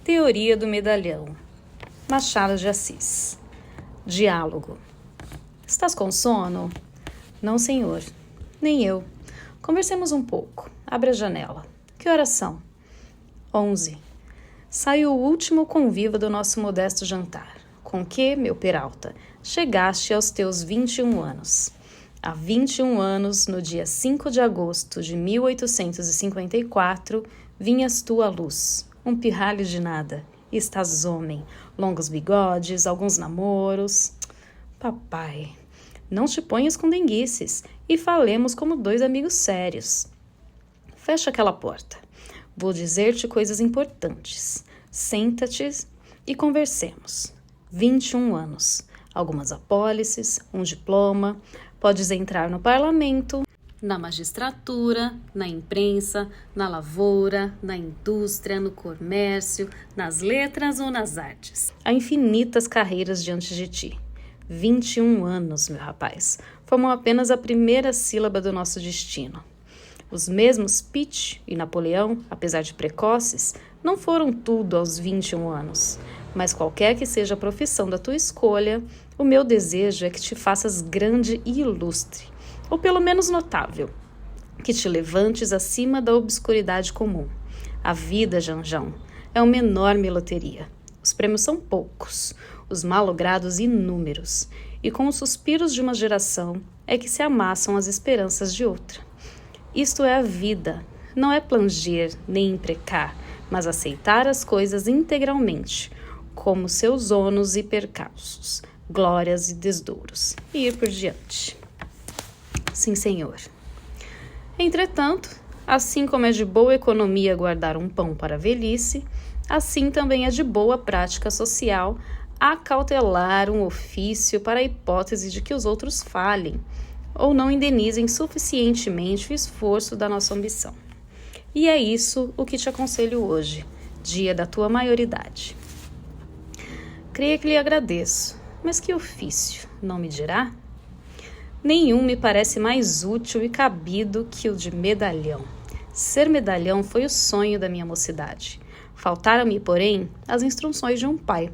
Teoria do medalhão. Machado de Assis. Diálogo. Estás com sono? Não, senhor. Nem eu. Conversemos um pouco. Abre a janela. Que horas são? 11. Saiu o último convívio do nosso modesto jantar. Com que, meu Peralta, chegaste aos teus 21 anos. Há 21 anos, no dia 5 de agosto de 1854, vinhas tu à luz, um pirralho de nada, e estás homem, longos bigodes, alguns namoros. Papai, não te ponhas com denguices e falemos como dois amigos sérios. Fecha aquela porta. Vou dizer-te coisas importantes. Senta-te e conversemos. 21 anos, algumas apólices, um diploma, podes entrar no parlamento, na magistratura, na imprensa, na lavoura, na indústria, no comércio, nas letras ou nas artes. Há infinitas carreiras diante de ti. 21 anos, meu rapaz, formam apenas a primeira sílaba do nosso destino. Os mesmos Pitt e Napoleão, apesar de precoces, não foram tudo aos 21 anos. Mas qualquer que seja a profissão da tua escolha, o meu desejo é que te faças grande e ilustre, ou pelo menos notável, que te levantes acima da obscuridade comum. A vida, Janjão, é uma enorme loteria. Os prêmios são poucos, os malogrados inúmeros, e com os suspiros de uma geração é que se amassam as esperanças de outra. Isto é a vida, não é planger nem imprecar, mas aceitar as coisas integralmente, como seus ônus e percalços, glórias e desdouros, e ir por diante. Sim, senhor. Entretanto, assim como é de boa economia guardar um pão para a velhice, assim também é de boa prática social acautelar um ofício para a hipótese de que os outros falhem, ou não indenizem suficientemente o esforço da nossa ambição. E é isso o que te aconselho hoje, dia da tua maioridade. Creia que lhe agradeço, mas que ofício, não me dirá? Nenhum me parece mais útil e cabido que o de medalhão. Ser medalhão foi o sonho da minha mocidade. Faltaram-me, porém, as instruções de um pai,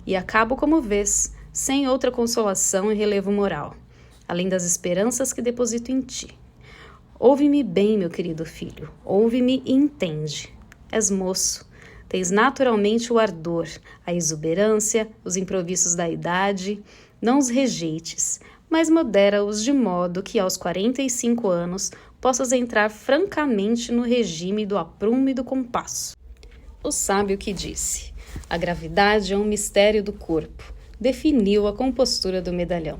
e acabo como vês, sem outra consolação e relevo moral, além das esperanças que deposito em ti. Ouve-me bem, meu querido filho, ouve-me e entende. És moço. Tens naturalmente o ardor, a exuberância, os improvisos da idade. Não os rejeites, mas modera-os de modo que aos 45 anos possas entrar francamente no regime do aprumo e do compasso. O sábio que disse: a gravidade é um mistério do corpo, definiu a compostura do medalhão.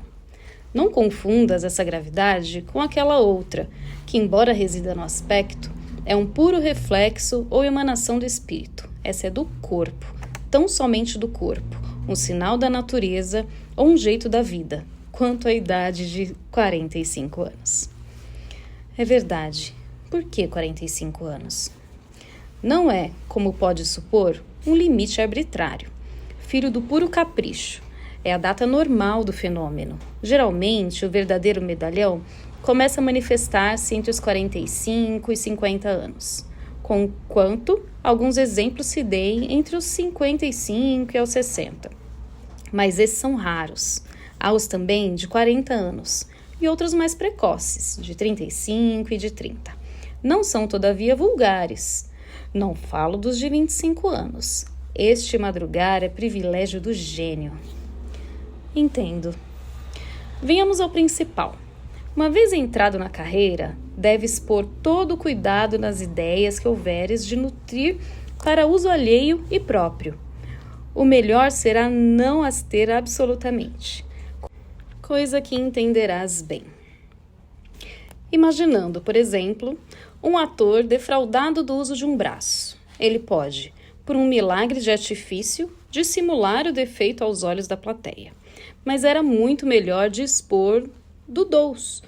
Não confundas essa gravidade com aquela outra, que, embora resida no aspecto, é um puro reflexo ou emanação do espírito. Essa é do corpo, tão somente do corpo, um sinal da natureza ou um jeito da vida, quanto à idade de 45 anos. É verdade. Por que 45 anos? Não é, como pode supor, um limite arbitrário, filho do puro capricho. É a data normal do fenômeno. Geralmente, o verdadeiro medalhão começa a manifestar-se entre os 45 e 50 anos, conquanto alguns exemplos se deem entre os 55 e aos 60. Mas esses são raros. Há os também de 40 anos e outros mais precoces, de 35 e de 30. Não são, todavia, vulgares. Não falo dos de 25 anos. Este madrugar é privilégio do gênio. Entendo. Venhamos ao principal. Uma vez entrado na carreira, deves pôr todo o cuidado nas ideias que houveres de nutrir para uso alheio e próprio. O melhor será não as ter absolutamente, coisa que entenderás bem. Imaginando, por exemplo, um ator defraudado do uso de um braço. Ele pode, por um milagre de artifício, dissimular o defeito aos olhos da plateia. Mas era muito melhor dispor do dous.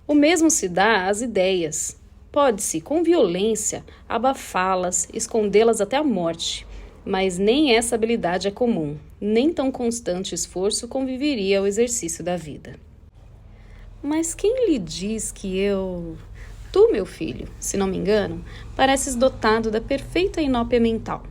O mesmo se dá às ideias. Pode-se, com violência, abafá-las, escondê-las até a morte. Mas nem essa habilidade é comum, nem tão constante esforço conviveria ao exercício da vida. Mas quem lhe diz que eu... Tu, meu filho, se não me engano, pareces dotado da perfeita inópia mental.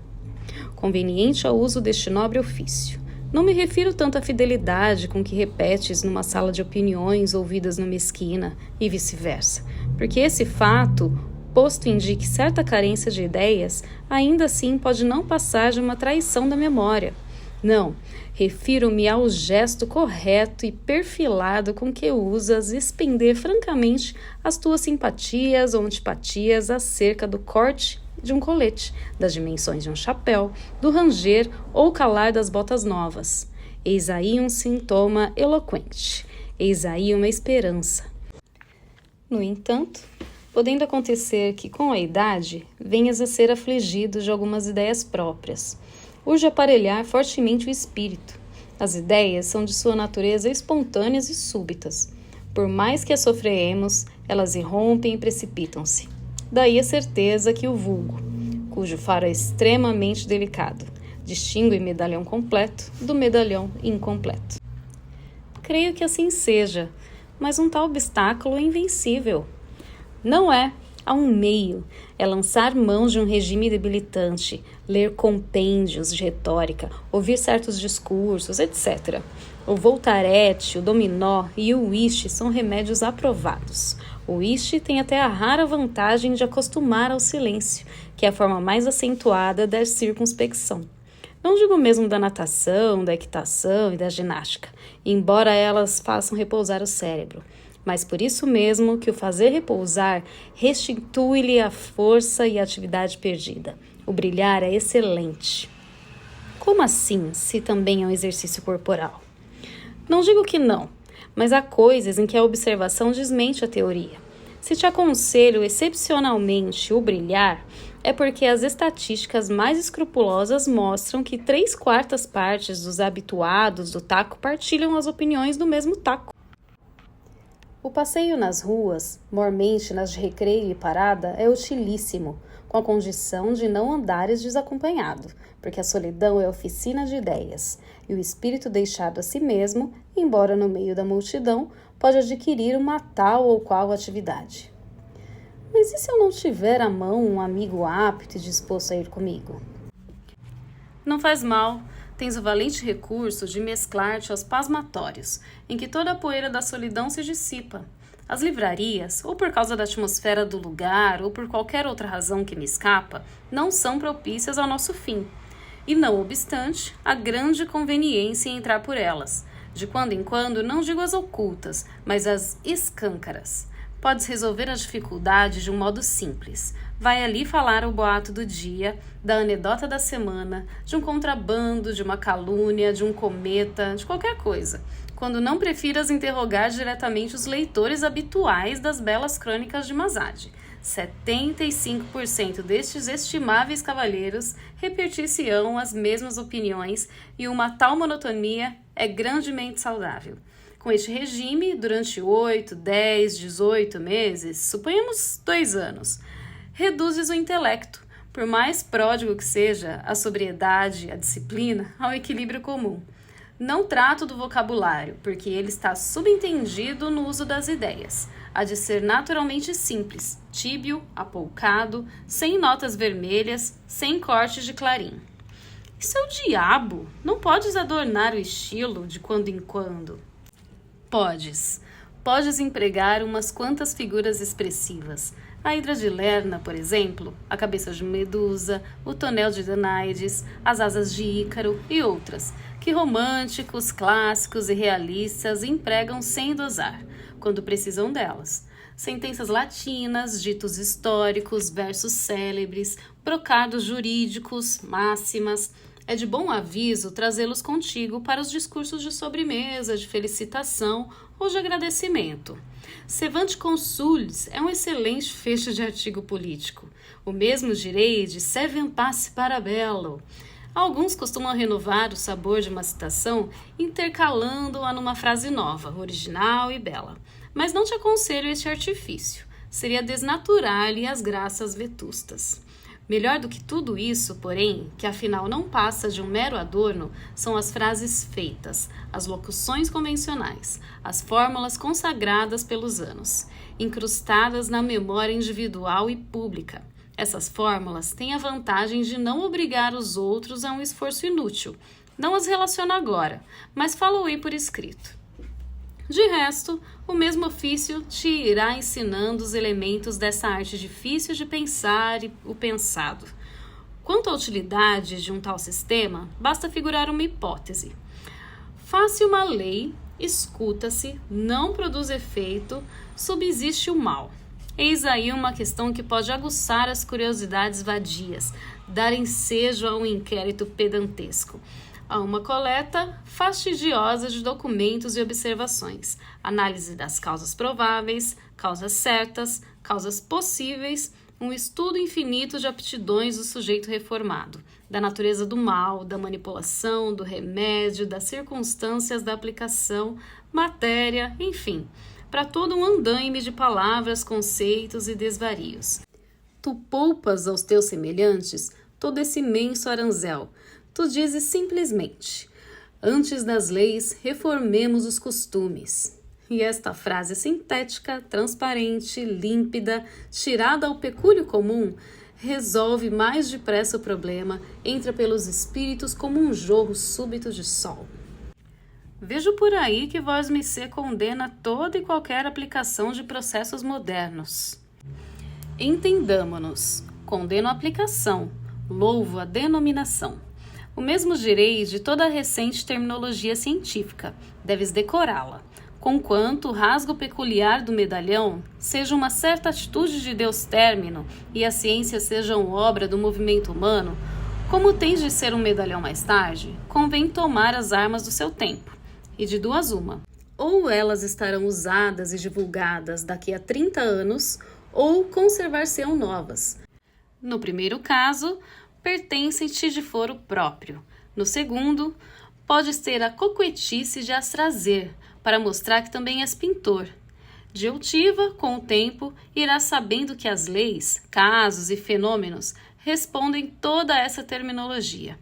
conveniente ao uso deste nobre ofício. Não me refiro tanto à fidelidade com que repetes numa sala de opiniões ouvidas numa esquina e vice-versa, porque esse fato, posto indique certa carência de ideias, ainda assim pode não passar de uma traição da memória. Não, refiro-me ao gesto correto e perfilado com que usas expender francamente as tuas simpatias ou antipatias acerca do corte de um colete, das dimensões de um chapéu, do ranger ou calar das botas novas. Eis aí um sintoma eloquente, eis aí uma esperança. No entanto, podendo acontecer que com a idade venhas a ser afligido de algumas ideias próprias. Urge aparelhar fortemente o espírito. As ideias são de sua natureza espontâneas e súbitas. Por mais que as sofreemos, elas irrompem e precipitam-se. Daí a certeza que o vulgo, cujo faro é extremamente delicado, distingue o medalhão completo do medalhão incompleto. Creio que assim seja, mas um tal obstáculo é invencível. Não é. Há um meio, é lançar mãos de um regime debilitante, ler compêndios de retórica, ouvir certos discursos, etc. O voltarete, o dominó e o whist são remédios aprovados. O whist tem até a rara vantagem de acostumar ao silêncio, que é a forma mais acentuada da circunspecção. Não digo mesmo da natação, da equitação e da ginástica, embora elas façam repousar o cérebro. Mas por isso mesmo que o fazer repousar restitui-lhe a força e a atividade perdida. O brilhar é excelente. Como assim, se também é um exercício corporal? Não digo que não, mas há coisas em que a observação desmente a teoria. Se te aconselho excepcionalmente o brilhar, é porque as estatísticas mais escrupulosas mostram que 3/4 partes dos habituados do taco partilham as opiniões do mesmo taco. O passeio nas ruas, mormente nas de recreio e parada, é utilíssimo, com a condição de não andares desacompanhado, porque a solidão é oficina de ideias, e o espírito deixado a si mesmo, embora no meio da multidão, pode adquirir uma tal ou qual atividade. Mas e se eu não tiver à mão um amigo apto e disposto a ir comigo? Não faz mal. Tens o valente recurso de mesclar-te aos pasmatórios, em que toda a poeira da solidão se dissipa. As livrarias, ou por causa da atmosfera do lugar, ou por qualquer outra razão que me escapa, não são propícias ao nosso fim. E não obstante, há grande conveniência em entrar por elas. De quando em quando, não digo as ocultas, mas as escâncaras. Podes resolver a dificuldade de um modo simples. Vai ali falar o boato do dia, da anedota da semana, de um contrabando, de uma calúnia, de um cometa, de qualquer coisa, quando não prefiras interrogar diretamente os leitores habituais das belas crônicas de Mazade. 75% destes estimáveis cavalheiros repetir-se-ão as mesmas opiniões e uma tal monotonia é grandemente saudável. Com este regime, durante 8, 10, 18 meses, suponhamos 2 anos, reduzes o intelecto, por mais pródigo que seja, a sobriedade, a disciplina, ao equilíbrio comum. Não trato do vocabulário, porque ele está subentendido no uso das ideias. Há de ser naturalmente simples, tíbio, apoucado, sem notas vermelhas, sem cortes de clarim. Isso é o diabo! Não podes adornar o estilo de quando em quando. Podes empregar umas quantas figuras expressivas. A hidra de Lerna, por exemplo, a cabeça de Medusa, o tonel de Danaides, as asas de Ícaro e outras, que românticos, clássicos e realistas empregam sem dosar, quando precisam delas. Sentenças latinas, ditos históricos, versos célebres, brocados jurídicos, máximas. É de bom aviso trazê-los contigo para os discursos de sobremesa, de felicitação ou de agradecimento. Servante Consulis é um excelente fecho de artigo político. O mesmo direi de Servem Pace para Bello. Alguns costumam renovar o sabor de uma citação intercalando-a numa frase nova, original e bela. Mas não te aconselho este artifício. Seria desnaturar-lhe as graças vetustas. Melhor do que tudo isso, porém, que afinal não passa de um mero adorno, são as frases feitas, as locuções convencionais, as fórmulas consagradas pelos anos, incrustadas na memória individual e pública. Essas fórmulas têm a vantagem de não obrigar os outros a um esforço inútil. Não as relaciono agora, mas falo-ei por escrito. De resto, o mesmo ofício te irá ensinando os elementos dessa arte difícil de pensar e o pensado. Quanto à utilidade de um tal sistema, basta figurar uma hipótese. Faz-se uma lei, escuta-se, não produz efeito, subsiste o mal. Eis aí uma questão que pode aguçar as curiosidades vadias, dar ensejo a um inquérito pedantesco, a uma coleta fastidiosa de documentos e observações, análise das causas prováveis, causas certas, causas possíveis, um estudo infinito de aptidões do sujeito reformado, da natureza do mal, da manipulação, do remédio, das circunstâncias da aplicação, matéria, enfim, para todo um andaime de palavras, conceitos e desvarios. Tu poupas aos teus semelhantes todo esse imenso aranzel. Tu dizes simplesmente: antes das leis, reformemos os costumes. E esta frase sintética, transparente, límpida, tirada ao pecúlio comum, resolve mais depressa o problema, entra pelos espíritos como um jorro súbito de sol. Vejo por aí que vosmecê condena toda e qualquer aplicação de processos modernos. Entendamo-nos, condeno a aplicação, louvo a denominação. O mesmo direis de toda a recente terminologia científica, deves decorá-la, conquanto o rasgo peculiar do medalhão seja uma certa atitude de Deus término e a ciência sejam obra do movimento humano, como tens de ser um medalhão mais tarde, convém tomar as armas do seu tempo, e de duas uma. Ou elas estarão usadas e divulgadas daqui a 30 anos, ou conservar-se-ão novas. No primeiro caso, pertencem-te de foro próprio. No segundo, podes ter a coquetice de as trazer, para mostrar que também és pintor. De outiva, com o tempo, irás sabendo que as leis, casos e fenômenos respondem toda essa terminologia.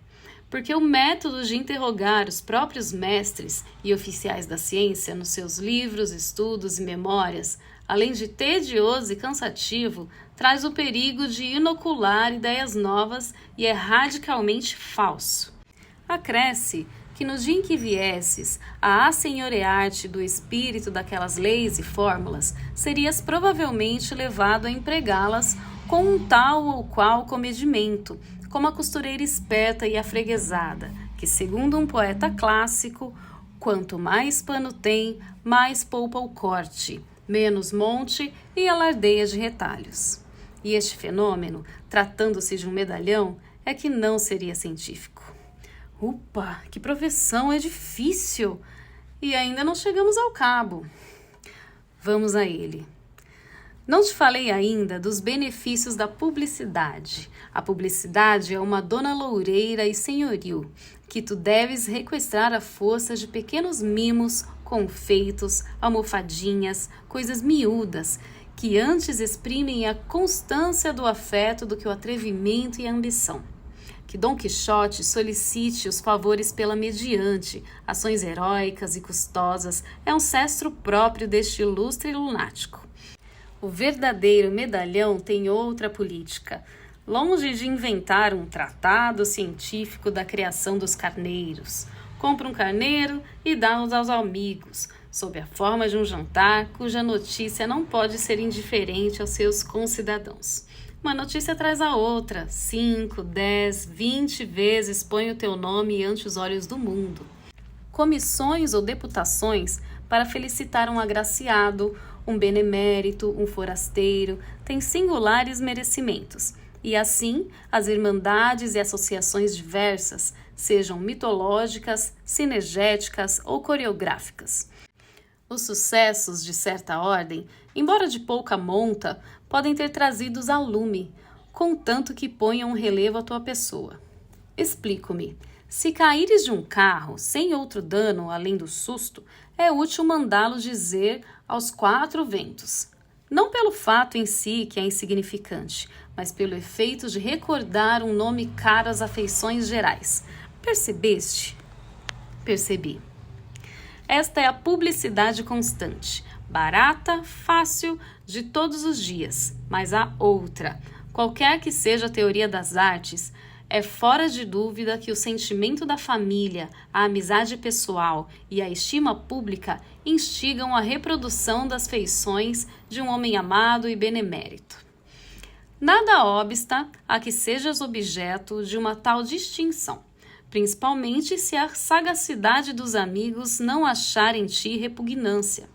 Porque o método de interrogar os próprios mestres e oficiais da ciência nos seus livros, estudos e memórias, além de tedioso e cansativo, traz o perigo de inocular ideias novas e é radicalmente falso. Acresce que no dia em que viesses a assenhorear-te do espírito daquelas leis e fórmulas, serias provavelmente levado a empregá-las com um tal ou qual comedimento, como a costureira esperta e afreguesada, que, segundo um poeta clássico, quanto mais pano tem, mais poupa o corte, menos monte e alardeia de retalhos. E este fenômeno, tratando-se de um medalhão, é que não seria científico. Upa, que profissão é difícil! E ainda não chegamos ao cabo. Vamos a ele. Não te falei ainda dos benefícios da publicidade. A publicidade é uma dona loureira e senhoril, que tu deves requestrar à força de pequenos mimos, confeitos, almofadinhas, coisas miúdas, que antes exprimem a constância do afeto do que o atrevimento e a ambição. Que Dom Quixote solicite os favores pela mediante, ações heróicas e custosas, é um cestro próprio deste ilustre lunático. O verdadeiro medalhão tem outra política. Longe de inventar um tratado científico da criação dos carneiros, compra um carneiro e dá-os aos amigos, sob a forma de um jantar cuja notícia não pode ser indiferente aos seus concidadãos. Uma notícia traz a outra, 5, 10, 20 vezes põe o teu nome ante os olhos do mundo. Comissões ou deputações para felicitar um agraciado, um benemérito, um forasteiro, têm singulares merecimentos, e assim as irmandades e associações diversas, sejam mitológicas, cinegéticas ou coreográficas. Os sucessos de certa ordem, embora de pouca monta, podem ter trazidos a lume, contanto que ponham um relevo à tua pessoa. Explico-me. Se caíres de um carro sem outro dano além do susto, é útil mandá-lo dizer aos 4 ventos. Não pelo fato em si, que é insignificante, mas pelo efeito de recordar um nome caro às afeições gerais. Percebeste? Percebi. Esta é a publicidade constante, barata, fácil, de todos os dias, mas há outra, Qualquer que seja a teoria das artes, é fora de dúvida que o sentimento da família, a amizade pessoal e a estima pública instigam a reprodução das feições de um homem amado e benemérito. Nada obsta a que sejas objeto de uma tal distinção, principalmente se a sagacidade dos amigos não achar em ti repugnância.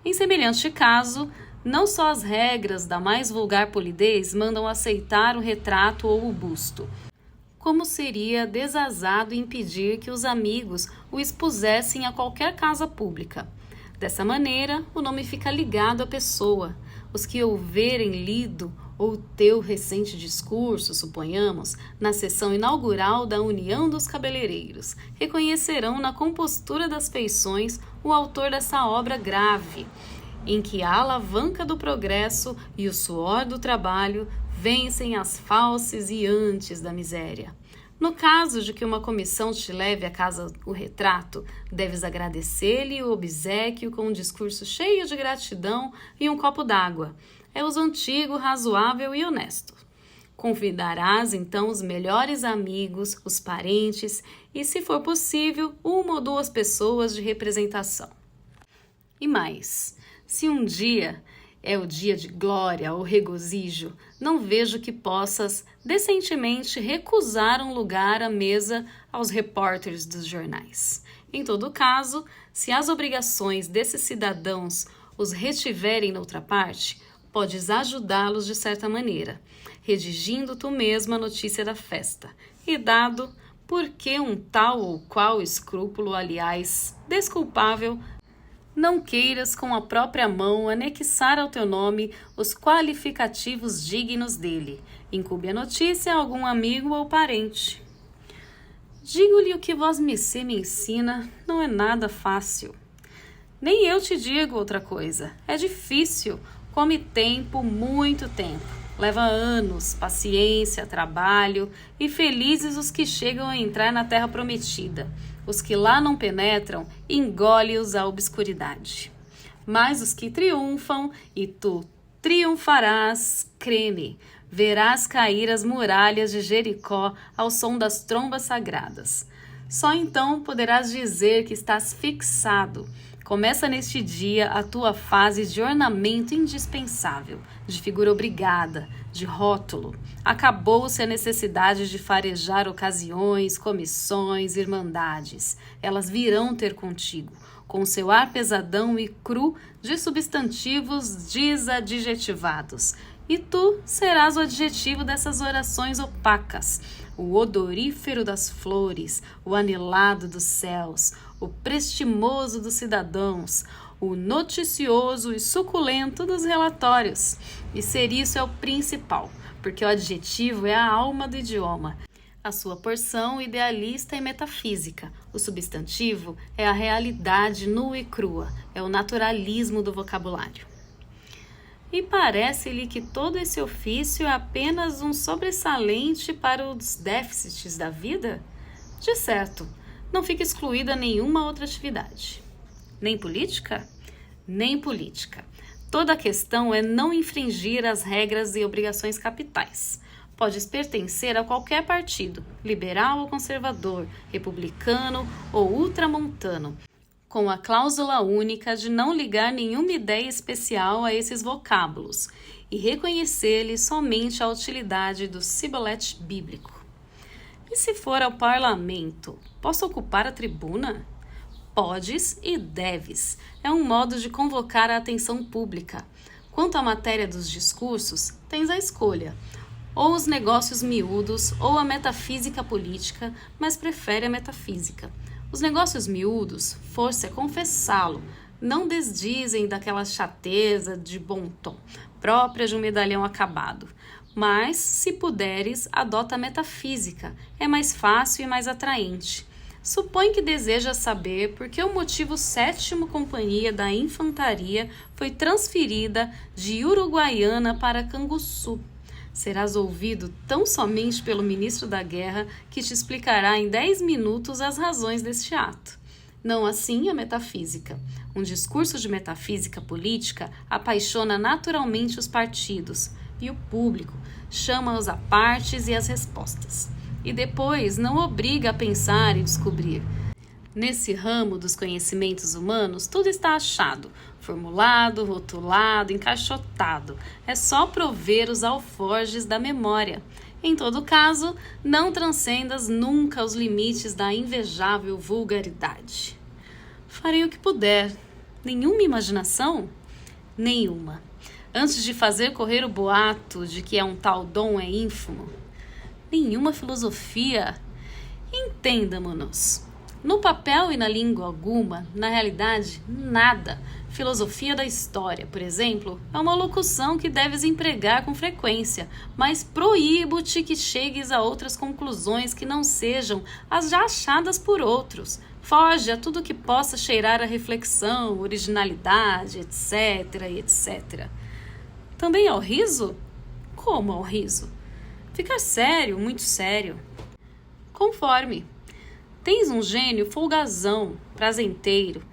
Em semelhante caso, não só as regras da mais vulgar polidez mandam aceitar o retrato ou o busto, como seria desazado impedir que os amigos o expusessem a qualquer casa pública. Dessa maneira, o nome fica ligado à pessoa. Os que houverem lido o teu recente discurso, suponhamos, na sessão inaugural da União dos Cabeleireiros, reconhecerão na compostura das feições o autor dessa obra grave, em que a alavanca do progresso e o suor do trabalho vencem as falses e antes da miséria. No caso de que uma comissão te leve à casa o retrato, deves agradecer-lhe o obséquio com um discurso cheio de gratidão e um copo d'água. É uso antigo, razoável e honesto. Convidarás então os melhores amigos, os parentes e, se for possível, uma ou duas pessoas de representação. E mais, se um dia é o dia de glória ou regozijo, não vejo que possas decentemente recusar um lugar à mesa aos repórteres dos jornais. Em todo caso, se as obrigações desses cidadãos os retiverem noutra parte, podes ajudá-los de certa maneira, redigindo tu mesma a notícia da festa, e dado porque um tal ou qual escrúpulo, aliás, desculpável, não queiras com a própria mão anexar ao teu nome os qualificativos dignos dele. Incube a notícia a algum amigo ou parente. Digo-lhe o que vosmecê me ensina, não é nada fácil. Nem eu te digo outra coisa. É difícil, come tempo, muito tempo. Leva anos, paciência, trabalho, e felizes os que chegam a entrar na terra prometida. Os que lá não penetram, engole-os a obscuridade. Mas os que triunfam, e tu triunfarás, creme, verás cair as muralhas de Jericó ao som das trombas sagradas. Só então poderás dizer que estás fixado. Começa neste dia a tua fase de ornamento indispensável, de figura obrigada, de rótulo. Acabou-se a necessidade de farejar ocasiões, comissões, irmandades. Elas virão ter contigo, com seu ar pesadão e cru de substantivos desadjetivados. E tu serás o adjetivo dessas orações opacas, o odorífero das flores, o anelado dos céus, o prestimoso dos cidadãos, o noticioso e suculento dos relatórios. E ser isso é o principal, porque o adjetivo é a alma do idioma, a sua porção idealista e metafísica. O substantivo é a realidade nua e crua, é o naturalismo do vocabulário. E parece-lhe que todo esse ofício é apenas um sobressalente para os déficits da vida? De certo, não fica excluída nenhuma outra atividade. Nem política? Nem política. Toda a questão é não infringir as regras e obrigações capitais. Podes pertencer a qualquer partido, liberal ou conservador, republicano ou ultramontano, com a cláusula única de não ligar nenhuma ideia especial a esses vocábulos e reconhecer-lhe somente a utilidade do cibolete bíblico. E se for ao parlamento, posso ocupar a tribuna? Podes e deves. É um modo de convocar a atenção pública. Quanto à matéria dos discursos, tens a escolha. Ou os negócios miúdos ou a metafísica política, mas prefere a metafísica. Os negócios miúdos, força é confessá-lo, não desdizem daquela chateza de bom tom, própria de um medalhão acabado. Mas, se puderes, adota a metafísica, é mais fácil e mais atraente. Supõe que deseja saber por que o motivo 7ª Companhia da Infantaria foi transferida de Uruguaiana para Canguçu. Serás ouvido tão somente pelo ministro da Guerra que te explicará em 10 minutos as razões deste ato. Não assim a metafísica. Um discurso de metafísica política apaixona naturalmente os partidos. e o público, chama-os a partes e as respostas. E depois não obriga a pensar e descobrir. Nesse ramo dos conhecimentos humanos, tudo está achado, formulado, rotulado, encaixotado. É só prover os alforjes da memória. Em todo caso, não transcendas nunca os limites da invejável vulgaridade. Farei o que puder. Nenhuma imaginação? Nenhuma. Antes de fazer correr o boato de que um tal dom é ínfimo. Nenhuma filosofia? Entendamo-nos. No papel e na língua alguma, na realidade, nada. Filosofia da história, por exemplo, é uma locução que deves empregar com frequência, mas proíbo-te que chegues a outras conclusões que não sejam as já achadas por outros. Foge a tudo que possa cheirar a reflexão, originalidade, etc, etc. Também ao riso? Como ao riso? Ficar sério, muito sério. Conforme. Tens um gênio folgazão, prazenteiro.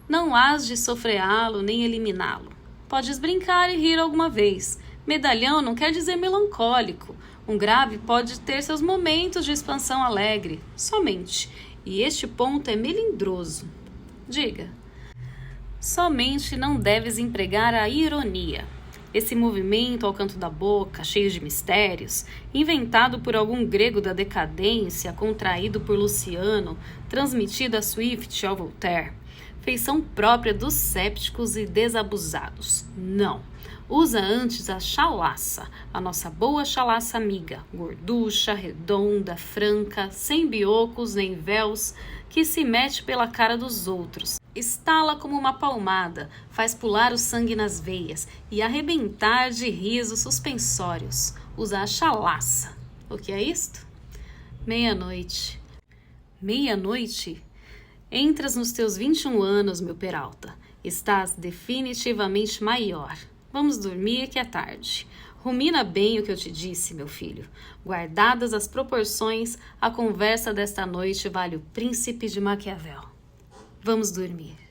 Não hás de sofreá-lo nem eliminá-lo. Podes brincar e rir alguma vez. Medalhão não quer dizer melancólico. Um grave pode ter seus momentos de expansão alegre, somente. E este ponto é melindroso. Diga. Somente não deves empregar a ironia. Esse movimento ao canto da boca, cheio de mistérios, inventado por algum grego da decadência, contraído por Luciano, transmitido a Swift ou Voltaire, feição própria dos sépticos e desabusados. Não. Usa antes a chalaça, a nossa boa chalaça amiga, gorducha, redonda, franca, sem biocos nem véus, que se mete pela cara dos outros. Estala como uma palmada, faz pular o sangue nas veias e arrebentar de risos suspensórios. Usa a chalaça. O que é isto? Meia-noite. Meia-noite? Entras nos teus 21 anos, meu Peralta. Estás definitivamente maior. Vamos dormir que é tarde. Rumina bem o que eu te disse, meu filho. Guardadas as proporções, a conversa desta noite vale o príncipe de Maquiavel. Vamos dormir.